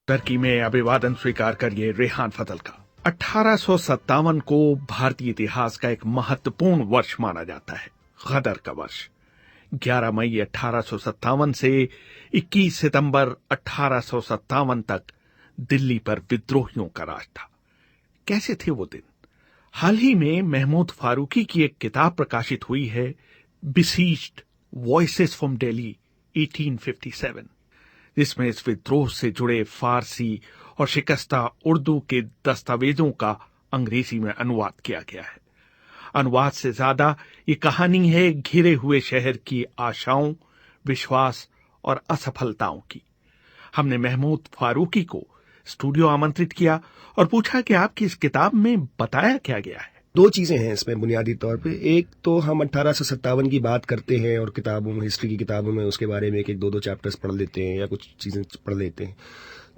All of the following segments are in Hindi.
टर्की में अभिवादन स्वीकार करिए रेहान फजल का। 1857 को भारतीय इतिहास का एक महत्वपूर्ण वर्ष माना जाता है, गदर का वर्ष। 11 मई 1857 से 21 सितंबर 1857 तक दिल्ली पर विद्रोहियों का राज था। कैसे थे वो दिन? हाल ही में महमूद फारूकी की एक किताब प्रकाशित हुई है, बिसीज्ड वॉइसेस फ्रॉम दिल्ली 1857, जिसमें इस विद्रोह से जुड़े फारसी और शिकस्ता उर्दू के दस्तावेजों का अंग्रेजी में अनुवाद किया गया है। अनुवाद से ज्यादा ये कहानी है घिरे हुए शहर की आशाओं, विश्वास और असफलताओं की। हमने महमूद फारूकी को स्टूडियो आमंत्रित किया और पूछा कि आपकी इस किताब में बताया क्या गया है। दो चीजें हैं इसमें बुनियादी तौर पे। एक तो हम 1857 की बात करते हैं और किताबों में, हिस्ट्री की किताबों में उसके बारे में एक दो चैप्टर्स पढ़ लेते हैं या कुछ चीजें पढ़ लेते हैं।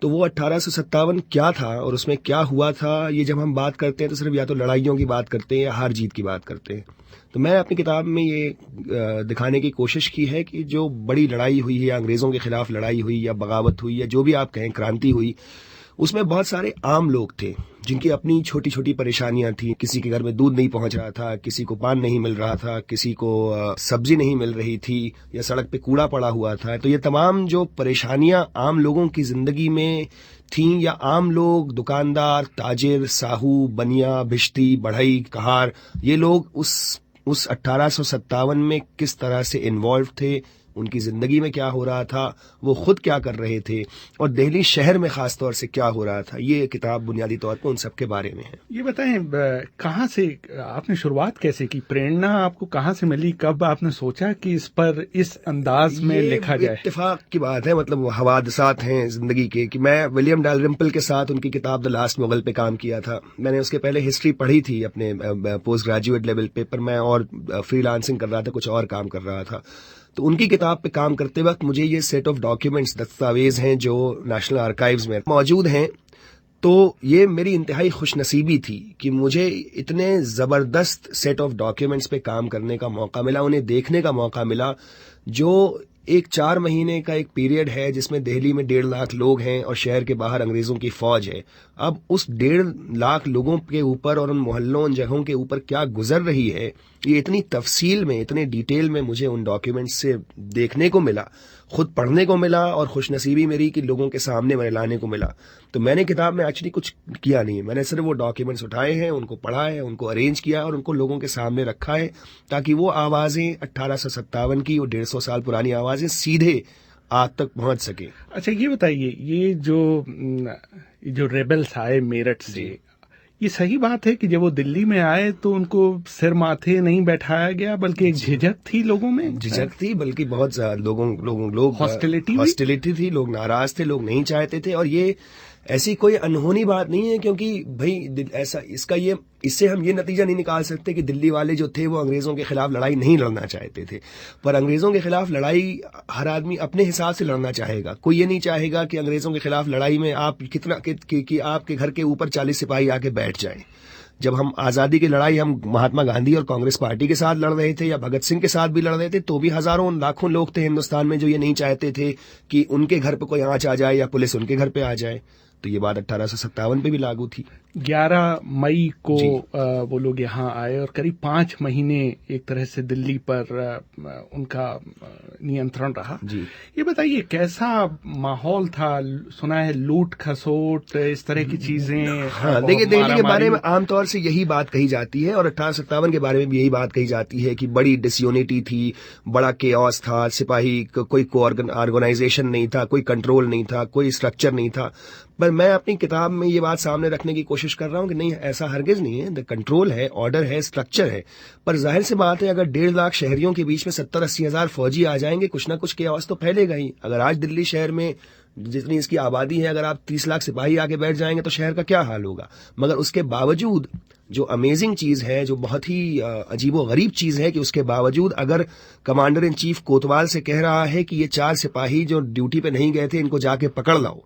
तो वो 1857 क्या था और उसमें क्या हुआ था, ये जब हम बात करते हैं तो सिर्फ या तो लड़ाइयों की बात करते हैं या हार जीत की बात करते हैं। तो मैं अपनी किताब में ये दिखाने की कोशिश की है कि जो बड़ी लड़ाई हुई या अंग्रेजों के खिलाफ लड़ाई हुई या बगावत हुई या जो भी आप कहें, क्रांति हुई, उसमें बहुत सारे आम लोग थे जिनकी अपनी छोटी छोटी परेशानियां थी। किसी के घर में दूध नहीं पहुंच रहा था, किसी को पान नहीं मिल रहा था, किसी को सब्जी नहीं मिल रही थी, या सड़क पे कूड़ा पड़ा हुआ था। तो ये तमाम जो परेशानियां आम लोगों की जिंदगी में थीं, या आम लोग, दुकानदार, ताजिर, साहू, बनिया, भिश्ती, बढ़ई, कहार, ये लोग उस 1857 में किस तरह से इन्वॉल्व थे, उनकी जिंदगी में क्या हो रहा था, वो खुद क्या कर रहे थे, और दिल्ली शहर में खास तौर से क्या हो रहा था। ये किताब बुनियादी तौर पर उन सब के बारे में है। ये बताएं, कहाँ से आपने शुरुआत कैसे की? प्रेरणा आपको कहाँ से मिली? कब आपने सोचा कि इस पर इस अंदाज में लिखा जाए? इत्तेफाक की बात है, मतलब वो हवादसात हैं जिंदगी के, कि मैं विलियम डालरिम्पल के साथ उनकी किताब द लास्ट मुगल पे काम किया था। मैंने उसके पहले हिस्ट्री पढ़ी थी अपने पोस्ट ग्रेजुएट लेवल पे, पर मैं और फ्रीलांसिंग कर रहा था, कुछ और काम कर रहा था। तो उनकी किताब पे काम करते वक्त मुझे ये सेट ऑफ डॉक्यूमेंट्स, दस्तावेज हैं जो नेशनल आर्काइव्स में मौजूद हैं, तो ये मेरी इंतहाई खुशनसीबी थी कि मुझे इतने जबरदस्त सेट ऑफ डॉक्यूमेंट्स पे काम करने का मौका मिला, उन्हें देखने का मौका मिला। जो एक 4 महीने का एक पीरियड है जिसमें दिल्ली में 1.5 लाख लोग हैं और शहर के बाहर अंग्रेजों की फौज है। अब उस 1.5 लाख लोगों के ऊपर और उन मोहल्लों, उन जगहों के ऊपर क्या गुजर रही है, ये इतनी तफसील में, इतने डिटेल में मुझे उन डॉक्यूमेंट्स से देखने को मिला, खुद पढ़ने को मिला, और खुशनसीबी मेरी कि लोगों के सामने मैंने लाने को मिला। तो मैंने किताब में एक्चुअली कुछ किया नहीं, मैंने सिर्फ वो डॉक्यूमेंट्स उठाए हैं, उनको पढ़ा है, उनको अरेंज किया और उनको लोगों के सामने रखा है, ताकि वो आवाजें 1857 की, वो 150 साल पुरानी आवाजें सीधे आज तक पहुंच सके। अच्छा, ये बताइए, ये जो रेबल्स आए मेरठ से, ये सही बात है कि जब वो दिल्ली में आए तो उनको सिर माथे नहीं बैठाया गया, बल्कि एक झिझक थी लोगों में? झिझक थी, बल्कि बहुत लोग हॉस्टिलिटी थी, लोग नाराज थे, लोग नहीं चाहते थे। और ये ऐसी कोई अनहोनी बात नहीं है, क्योंकि भाई ऐसा इससे हम ये नतीजा नहीं निकाल सकते कि दिल्ली वाले जो थे वो अंग्रेजों के खिलाफ लड़ाई नहीं लड़ना चाहते थे। पर अंग्रेजों के खिलाफ लड़ाई हर आदमी अपने हिसाब से लड़ना चाहेगा। कोई ये नहीं चाहेगा कि अंग्रेजों के खिलाफ लड़ाई में आप कि आपके घर के ऊपर 40 सिपाही आके बैठ जाएं। जब हम आजादी की लड़ाई हम महात्मा गांधी और कांग्रेस पार्टी के साथ लड़ रहे थे, या भगत सिंह के साथ भी लड़ रहे थे, तो भी हजारों लाखों लोग थे हिंदुस्तान में जो ये नहीं चाहते थे कि उनके घर पे कोई आंच आ जाए या पुलिस उनके घर पे आ जाए। तो ये बात 1857 पे भी लागू थी। 11 मई को वो लोग यहाँ आए और करीब 5 महीने एक तरह से दिल्ली पर उनका नियंत्रण रहा जी। ये बताइए, कैसा माहौल था? सुना है लूट खसोट, इस तरह की चीजें। हाँ, देखिए, दिल्ली के बारे में आमतौर से यही बात कही जाती है, और 1857 के बारे में भी यही बात कही जाती है कि बड़ी डिसयूनिटी थी, बड़ा केओस था, सिपाही कोई ऑर्गेनाइजेशन नहीं था, कोई कंट्रोल नहीं था, कोई स्ट्रक्चर नहीं था। पर मैं अपनी किताब में ये बात सामने रखने की कोशिश कर रहा हूं कि नहीं, ऐसा हरगिज नहीं है। द कंट्रोल है, ऑर्डर है, स्ट्रक्चर है। पर जाहिर सी बात है, अगर 1.5 लाख शहरियों के बीच में 70-80 हजार फौजी आ जाएंगे, कुछ ना कुछ केओस तो फैलेगा ही। अगर आज दिल्ली शहर में जितनी इसकी आबादी है, अगर आप 30 लाख सिपाही आके बैठ जाएंगे तो शहर का क्या हाल होगा। मगर उसके बावजूद जो अमेजिंग चीज है, जो बहुत ही अजीबोगरीब चीज है, कि उसके बावजूद अगर कमांडर इन चीफ कोतवाल से कह रहा है कि ये 4 सिपाही जो ड्यूटी पे नहीं गए थे, इनको जाके पकड़ लाओ,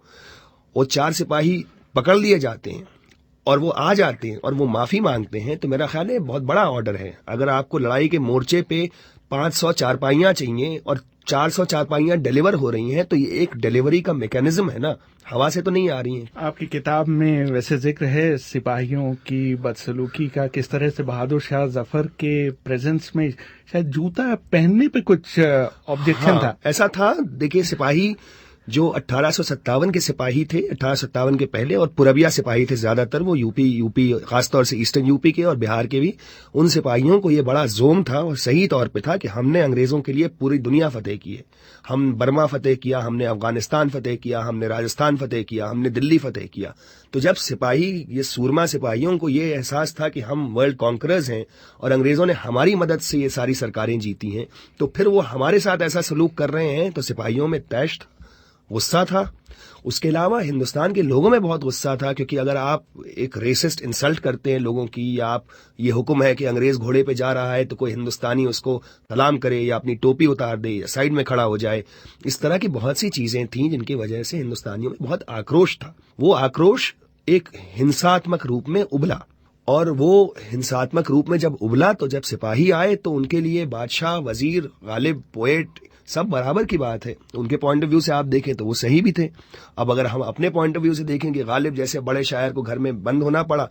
वो 4 सिपाही पकड़ लिए जाते हैं और वो आ जाते हैं और वो माफी मांगते हैं, तो मेरा ख्याल है बहुत बड़ा ऑर्डर है। अगर आपको लड़ाई के मोर्चे पे 500 चारपाइयां चाहिए और 400 चारपाइयां डिलीवर हो रही हैं, तो ये एक डिलीवरी का मैकेनिज्म है ना, हवा से तो नहीं आ रही हैं। आपकी किताब में वैसे जिक्र है सिपाहियों की बदसलूकी का, किस तरह से बहादुर शाह जफर के प्रेजेंस में शायद जूता पहनने पे कुछ ऑब्जेक्शन था। ऐसा था। देखिए, सिपाही जो 1857 के सिपाही थे, 1857 के पहले, और पुरबिया सिपाही थे ज्यादातर, वो यूपी खासतौर से ईस्टर्न यूपी के और बिहार के भी, उन सिपाहियों को ये बड़ा जोम था और सही तौर पे था कि हमने अंग्रेजों के लिए पूरी दुनिया फतेह की है। हम बर्मा फतेह किया, हमने अफगानिस्तान फतेह किया, हमने राजस्थान फतेह किया, हमने दिल्ली फतेह किया। तो जब सिपाही, ये सूरमा सिपाहियों को ये एहसास था कि हम वर्ल्ड कॉन्करर्स हैं और अंग्रेजों ने हमारी मदद से ये सारी सरकारें जीती हैं, तो फिर वो हमारे साथ ऐसा सलूक कर रहे हैं, तो सिपाहियों में तैश था, गुस्सा था। उसके अलावा हिंदुस्तान के लोगों में बहुत गुस्सा था, क्योंकि अगर आप एक रेसिस्ट इंसल्ट करते हैं लोगों की, या आप, ये हुक्म है कि अंग्रेज घोड़े पे जा रहा है तो कोई हिंदुस्तानी उसको सलाम करे या अपनी टोपी उतार दे या साइड में खड़ा हो जाए, इस तरह की बहुत सी चीजें थीं जिनकी वजह से हिंदुस्तानियों में बहुत आक्रोश था। वो आक्रोश एक हिंसात्मक रूप में उबला, और वो हिंसात्मक रूप में जब उबला, तो जब सिपाही आए तो उनके लिए बादशाह, वजीर, गालिब, पोएट सब बराबर की बात है। उनके पॉइंट ऑफ व्यू से आप देखें तो वो सही भी थे। अब अगर हम अपने पॉइंट ऑफ व्यू से देखें कि गालिब जैसे बड़े शायर को घर में बंद होना पड़ा,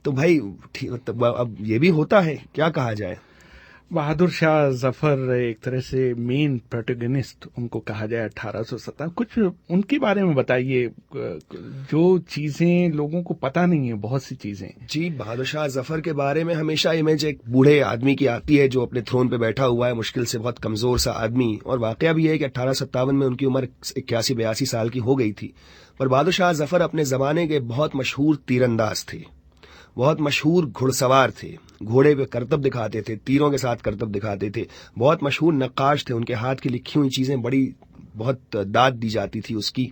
तो भाई ठीक, अब ये भी होता है, क्या कहा जाए। बहादुर शाह जफर एक तरह से मेन प्रोटैगनिस्ट उनको कहा जाए 1857। कुछ उनके बारे में बताइए, जो चीजें लोगों को पता नहीं है, बहुत सी चीजें। जी, बहादुर शाह जफर के बारे में हमेशा इमेज एक बूढ़े आदमी की आती है जो अपने थ्रोन पे बैठा हुआ है, मुश्किल से बहुत कमजोर सा आदमी। और वाकया भी है कि 1857 में उनकी उम्र 81-82 साल की हो गई थी। पर बहादुर शाह जफर अपने जमाने के बहुत मशहूर तीरंदाज थे, बहुत मशहूर घुड़सवार थे, घोड़े पे करतब दिखाते थे, तीरों के साथ करतब दिखाते थे, बहुत मशहूर नक्काश थे, उनके हाथ की लिखी हुई चीजें बड़ी बहुत दाद दी जाती थी उसकी।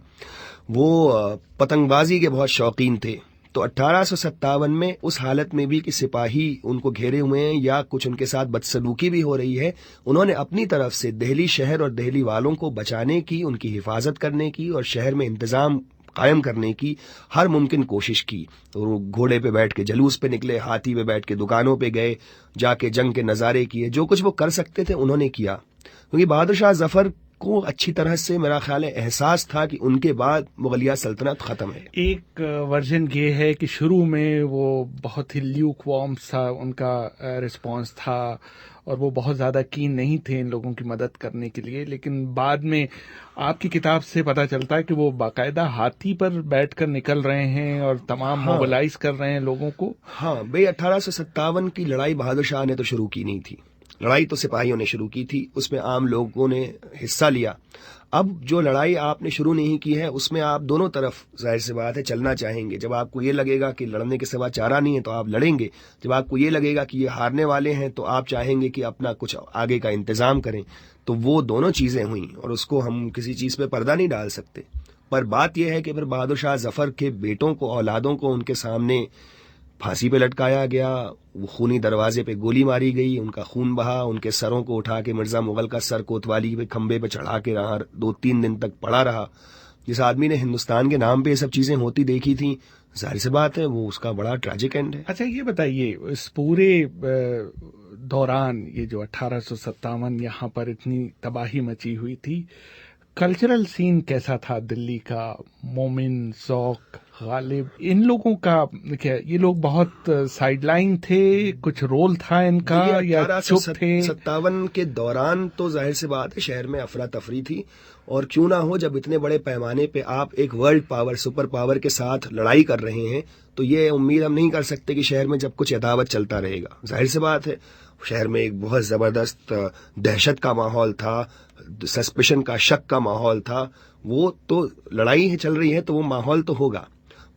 वो पतंगबाजी के बहुत शौकीन थे। तो 1857 में उस हालत में भी कि सिपाही उनको घेरे हुए हैं या कुछ उनके साथ बदसलूकी भी हो रही है, उन्होंने अपनी तरफ से दिल्ली शहर और दिल्ली वालों को बचाने की, उनकी हिफाजत करने की और शहर में इंतजाम कायम करने की हर मुमकिन कोशिश की। तो घोड़े पे बैठ के जलूस पे निकले, हाथी पे बैठ के दुकानों पे गए, जाके जंग के नजारे किए, जो कुछ वो कर सकते थे उन्होंने किया। क्योंकि बहादुर शाह जफर को अच्छी तरह से मेरा ख्याल है एहसास था कि उनके बाद मुगलिया सल्तनत खत्म है। एक वर्जन ये है कि शुरू में वो बहुत ही ल्यूक वार्म सा उनका रिस्पांस था और वो बहुत ज्यादा कीन नहीं थे इन लोगों की मदद करने के लिए, लेकिन बाद में आपकी किताब से पता चलता है कि वो बाकायदा हाथी पर बैठकर निकल रहे हैं और तमाम मोबिलाइज कर रहे हैं लोगों को। हाँ भाई, 1857 की लड़ाई बहादुर शाह ने तो शुरू की नहीं थी, लड़ाई तो सिपाहियों ने शुरू की थी, उसमें आम लोगों ने हिस्सा लिया। अब जो लड़ाई आपने शुरू नहीं की है उसमें आप दोनों तरफ जाहिर सी बात है चलना चाहेंगे। जब आपको ये लगेगा कि लड़ने के सिवा चारा नहीं है तो आप लड़ेंगे, जब आपको ये लगेगा कि ये हारने वाले हैं तो आप चाहेंगे कि अपना कुछ आगे का इंतजाम करें। तो वो दोनों चीजें हुई और उसको हम किसी चीज पे पर्दा नहीं डाल सकते। पर बात यह है कि फिर बहादुर शाह जफर के बेटों को, औलादों को उनके सामने फांसी पे लटकाया गया, वो खूनी दरवाजे पे गोली मारी गई, उनका खून बहा, उनके सरों को उठा के मिर्जा मुगल का सर कोतवाली पे खंबे पे चढ़ा के रहा, 2-3 दिन तक पड़ा रहा। जिस आदमी ने हिंदुस्तान के नाम पे ये सब चीजें होती देखी थी, जाहिर सी बात है वो उसका बड़ा ट्रैजिक एंड है। अच्छा, ये बताइए, इस पूरे दौरान ये जो 1857 यहाँ पर इतनी तबाही मची हुई थी, कल्चरल सीन कैसा था दिल्ली का? मोमिन, ज़ौक, गालिब, इन लोगों का क्या, ये लोग बहुत साइडलाइन थे, कुछ रोल था इनका या चुप थे? 1857 के दौरान तो जाहिर सी बात है शहर में अफरा तफरी थी, और क्यों ना हो, जब इतने बड़े पैमाने पे आप एक वर्ल्ड पावर, सुपर पावर के साथ लड़ाई कर रहे हैं तो ये उम्मीद हम नहीं कर सकते कि शहर में जब कुछ यथावत चलता रहेगा। जाहिर सी बात है शहर में एक बहुत जबरदस्त दहशत का माहौल था, सस्पिशन का, शक का माहौल था। वो तो लड़ाई है चल रही है तो वो माहौल तो होगा।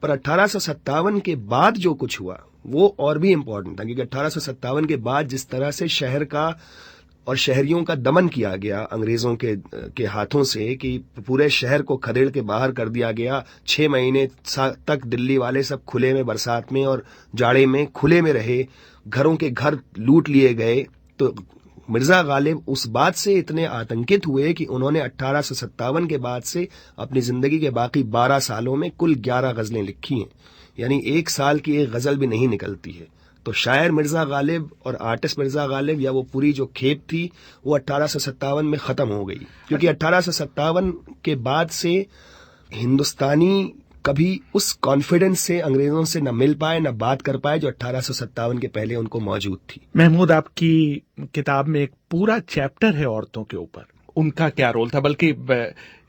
पर 1857 के बाद जो कुछ हुआ वो और भी इम्पोर्टेंट था, क्योंकि 1857 के बाद जिस तरह से शहर का और शहरियों का दमन किया गया अंग्रेजों के हाथों से, कि पूरे शहर को खदेड़ के बाहर कर दिया गया। 6 महीने तक दिल्ली वाले सब खुले में, बरसात में और जाड़े में खुले में रहे, घरों के घर लूट लिए गए। तो मिर्जा गालिब उस बात से इतने आतंकित हुए कि उन्होंने 1857 के बाद से अपनी जिंदगी के बाकी 12 सालों में कुल 11 गजलें लिखी हैं, यानी एक साल की एक गजल भी नहीं निकलती है। तो शायर मिर्जा गालिब और आर्टिस्ट मिर्जा गालिब या वो पूरी जो खेप थी वो 1857 में खत्म हो गई, क्योंकि 1857 के बाद से हिंदुस्तानी कभी उस कॉन्फिडेंस से अंग्रेजों से न मिल पाए न बात कर पाए जो 1857 के पहले उनको मौजूद थी। महमूद, आपकी किताब में एक पूरा चैप्टर है औरतों के ऊपर, उनका क्या रोल था, बल्कि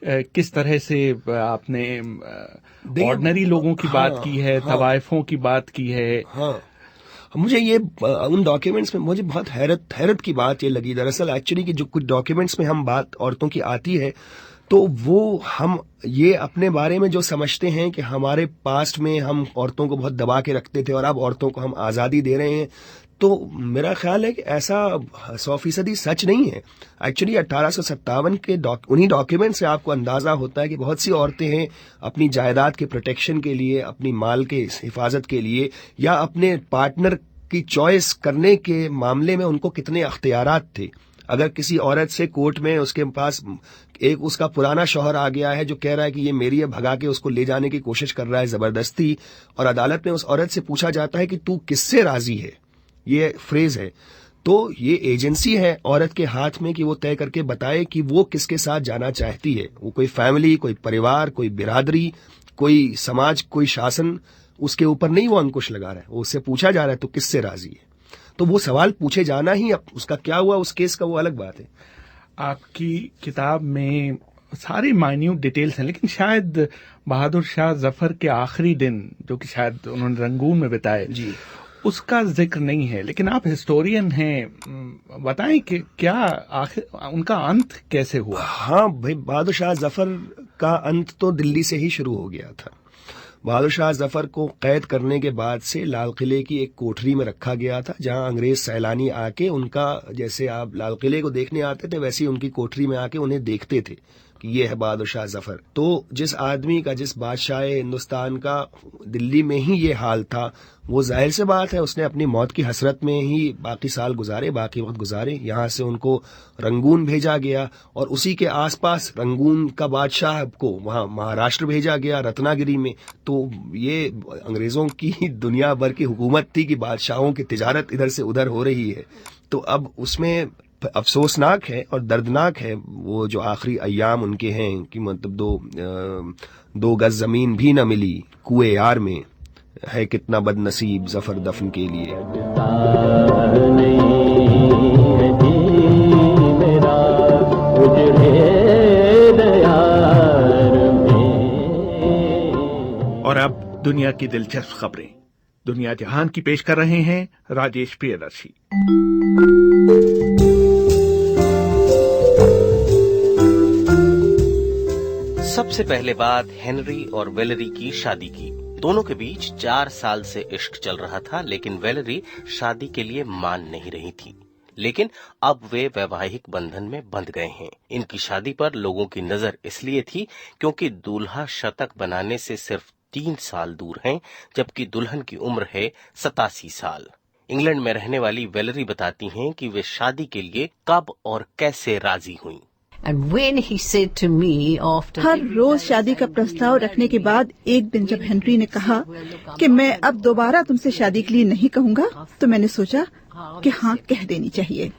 किस तरह से आपने ऑर्डिनरी लोगों की बात की है, तवाइफों की बात की है। हाँ, मुझे ये उन डॉक्यूमेंट्स में मुझे बहुत हैरत की बात ये लगी दरअसल एक्चुअली कि जो कुछ डॉक्यूमेंट्स में हम बात औरतों की आती है तो वो हम ये अपने बारे में जो समझते हैं कि हमारे पास्ट में हम औरतों को बहुत दबा के रखते थे और अब औरतों को हम आज़ादी दे रहे हैं, तो मेरा ख्याल है कि ऐसा 100% सच नहीं है। एक्चुअली 1857 के उन्हीं डॉक्यूमेंट से आपको अंदाजा होता है कि बहुत सी औरतें हैं अपनी जायदाद के प्रोटेक्शन के लिए, अपनी माल के हिफाजत के लिए या अपने पार्टनर की चॉइस करने के मामले में उनको कितने अख्तियारात थे। अगर किसी औरत से कोर्ट में उसके पास एक उसका पुराना शौहर आ गया है जो कह रहा है कि ये मेरी है, भगा के उसको ले जाने की कोशिश कर रहा है जबरदस्ती, और अदालत में उस औरत से पूछा जाता है कि तू किससे राजी है, ये फ्रेज है, तो ये एजेंसी है औरत के हाथ में कि वो तय करके बताए कि वो किसके साथ जाना चाहती है। वो कोई फैमिली, कोई परिवार, कोई बिरादरी, कोई समाज, कोई शासन, उसके ऊपर नहीं वो अंकुश लगा रहा है, वो उससे पूछा जा रहा है तो किससे राजी है। तो वो सवाल पूछे जाना ही, अब उसका क्या हुआ उस केस का वो अलग बात है। आपकी किताब में सारी माइन्यूट डिटेल्स हैं, लेकिन शायद बहादुर शाह जफर के आखिरी दिन जो कि शायद उन्होंने रंगून में बिताए जी, उसका जिक्र नहीं है। लेकिन आप हिस्टोरियन हैं, बताएं कि क्या आखिर उनका अंत कैसे हुआ। हाँ भाई, बहादुर शाह जफर का अंत तो दिल्ली से ही शुरू हो गया था। बहादुर शाह जफर को कैद करने के बाद से लाल किले की एक कोठरी में रखा गया था, जहां अंग्रेज सैलानी आके उनका, जैसे आप लाल किले को देखने आते थे वैसे ही उनकी कोठरी में आके उन्हें देखते थे कि ये है बहादुर शाह जफर। तो जिस आदमी का, जिस बादशाह हिंदुस्तान का दिल्ली में ही ये हाल था, वो जाहिर से बात है उसने अपनी मौत की हसरत में ही बाकी साल गुजारे, बाकी वक्त गुजारे। यहाँ से उनको रंगून भेजा गया और उसी के आसपास रंगून का बादशाह को वहाँ महाराष्ट्र भेजा गया, रत्नागिरी में। तो ये अंग्रेजों की दुनिया भर की हुकूमत थी कि बादशाहों की तिजारत इधर से उधर हो रही है। तो अब उसमें अफसोसनाक है और दर्दनाक है वो जो आखिरी अय्याम उनके हैं कि मतलब दो गज जमीन भी न मिली कुएं यार में, है कितना बदनसीब जफर दफन के लिए। और अब दुनिया की दिलचस्प खबरें दुनिया जहान की पेश कर रहे हैं राजेश प्रियदर्शी। सबसे पहले बात हेनरी और वेलेरी की शादी की। दोनों के बीच 4 साल से इश्क चल रहा था, लेकिन वेलेरी शादी के लिए मान नहीं रही थी। लेकिन अब वे वैवाहिक बंधन में बंध गए हैं। इनकी शादी पर लोगों की नजर इसलिए थी क्योंकि दूल्हा शतक बनाने से सिर्फ 3 साल दूर हैं, जबकि दुल्हन की उम्र है 87 साल। इंग्लैंड में रहने वाली वेलेरी बताती हैं कि वे शादी के लिए कब और कैसे राजी हुईं। हर रोज शादी का प्रस्ताव रखने के बाद एक दिन जब हेनरी ने कहा कि मैं अब दोबारा तुमसे शादी के लिए नहीं कहूँगा, तो मैंने सोचा कि हाँ कह देनी चाहिए।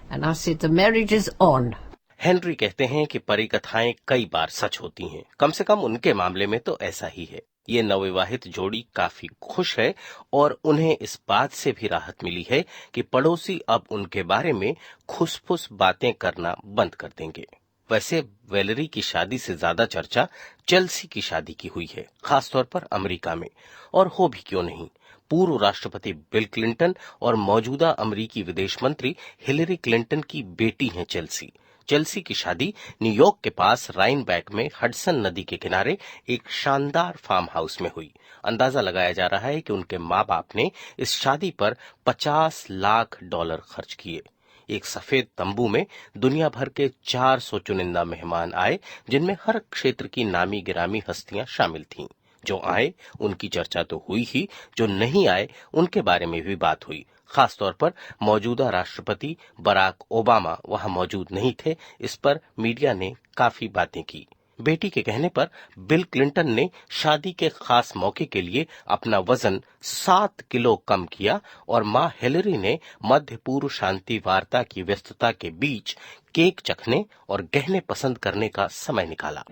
हेनरी कहते हैं कि परी कथाएं कई बार सच होती हैं। कम से कम उनके मामले में तो ऐसा ही है। ये नवविवाहित जोड़ी काफी खुश है और उन्हें इस बात से भी राहत मिली है कि पड़ोसी अब उनके बारे में खुसफुस बातें करना बंद कर देंगे। वैसे वेलेरी की शादी से ज्यादा चर्चा चेल्सी की शादी की हुई है, खासतौर पर अमेरिका में। और हो भी क्यों नहीं, पूर्व राष्ट्रपति बिल क्लिंटन और मौजूदा अमेरिकी विदेश मंत्री हिलेरी क्लिंटन की बेटी हैं चेल्सी। चेल्सी की शादी न्यूयॉर्क के पास राइनबैक में हडसन नदी के किनारे एक शानदार फार्म हाउस में हुई। अंदाजा लगाया जा रहा है कि उनके माँ बाप ने इस शादी पर $50 लाख खर्च किए। एक सफेद तंबू में दुनिया भर के 400 चुनिंदा मेहमान आए, जिनमें हर क्षेत्र की नामी गिरामी हस्तियां शामिल थीं। जो आए उनकी चर्चा तो हुई ही, जो नहीं आए उनके बारे में भी बात हुई। खासतौर पर मौजूदा राष्ट्रपति बराक ओबामा वहां मौजूद नहीं थे, इस पर मीडिया ने काफी बातें की। बेटी के कहने पर बिल क्लिंटन ने शादी के खास मौके के लिए अपना वजन 7 किलो कम किया और मां हिलरी ने मध्य पूर्व शांति वार्ता की व्यस्तता के बीच केक चखने और गहने पसंद करने का समय निकाला।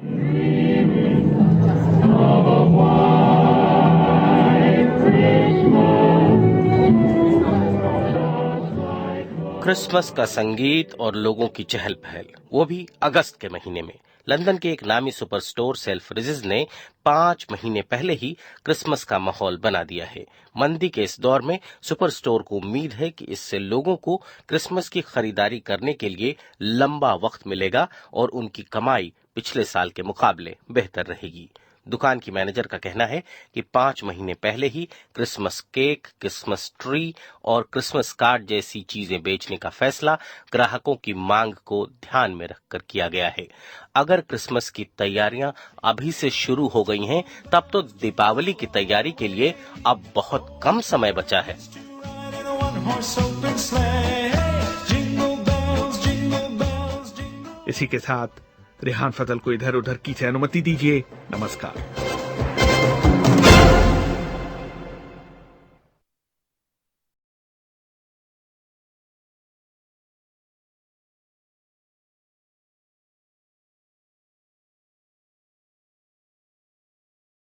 क्रिसमस का संगीत और लोगों की चहल पहल, वो भी अगस्त के महीने में। लंदन के एक नामी सुपर स्टोर सेल्फ्रिजेस ने 5 महीने पहले ही क्रिसमस का माहौल बना दिया है। मंदी के इस दौर में सुपर स्टोर को उम्मीद है कि इससे लोगों को क्रिसमस की खरीदारी करने के लिए लंबा वक्त मिलेगा और उनकी कमाई पिछले साल के मुकाबले बेहतर रहेगी। दुकान की मैनेजर का कहना है कि 5 महीने पहले ही क्रिसमस केक, क्रिसमस ट्री और क्रिसमस कार्ड जैसी चीजें बेचने का फैसला ग्राहकों की मांग को ध्यान में रखकर किया गया है। अगर क्रिसमस की तैयारियां अभी से शुरू हो गई हैं, तब तो दीपावली की तैयारी के लिए अब बहुत कम समय बचा है। इसी के साथ रेहान फजल को इधर उधर की अनुमति दीजिए। नमस्कार।